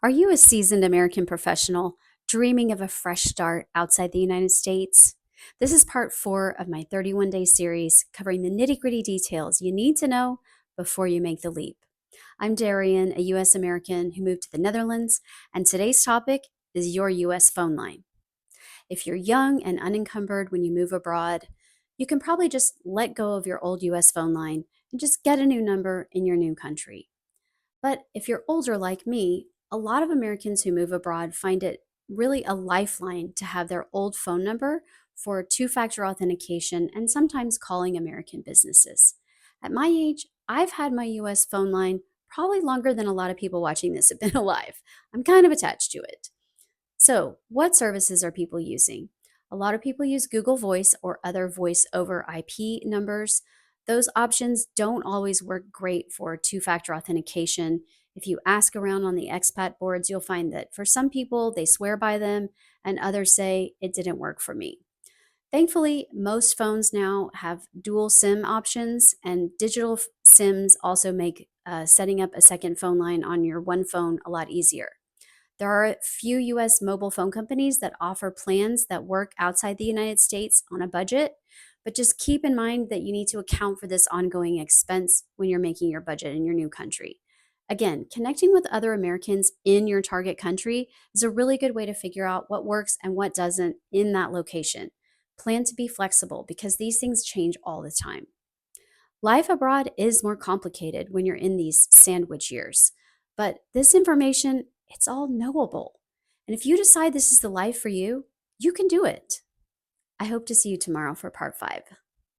Are you a seasoned American professional dreaming of a fresh start outside the United States? This is part 4 of my 31-day series covering the nitty gritty details you need to know before you make the leap. I'm Darian, a U.S. American who moved to the Netherlands, and today's topic is your U.S. phone line. If you're young and unencumbered when you move abroad, you can probably just let go of your old U.S. phone line and just get a new number in your new country. But if you're older like me, a lot of Americans who move abroad find it really a lifeline to have their old phone number for two factor authentication and sometimes calling American businesses. At my age, I've had my US phone line probably longer than a lot of people watching this have been alive. I'm kind of attached to it. So, what services are people using? A lot of people use Google Voice or other voice over IP numbers. Those options don't always work great for two factor authentication. If you ask around on the expat boards, you'll find that for some people, they swear by them, and others say it didn't work for me. Thankfully, most phones now have dual SIM options, and digital SIMs also make setting up a second phone line on your one phone a lot easier. There are a few US mobile phone companies that offer plans that work outside the United States on a budget, but just keep in mind that you need to account for this ongoing expense when you're making your budget in your new country. Again, connecting with other Americans in your target country is a really good way to figure out what works and what doesn't in that location. Plan to be flexible because these things change all the time. Life abroad is more complicated when you're in these sandwich years, but this information, it's all knowable. And if you decide this is the life for you, you can do it. I hope to see you tomorrow for part 5.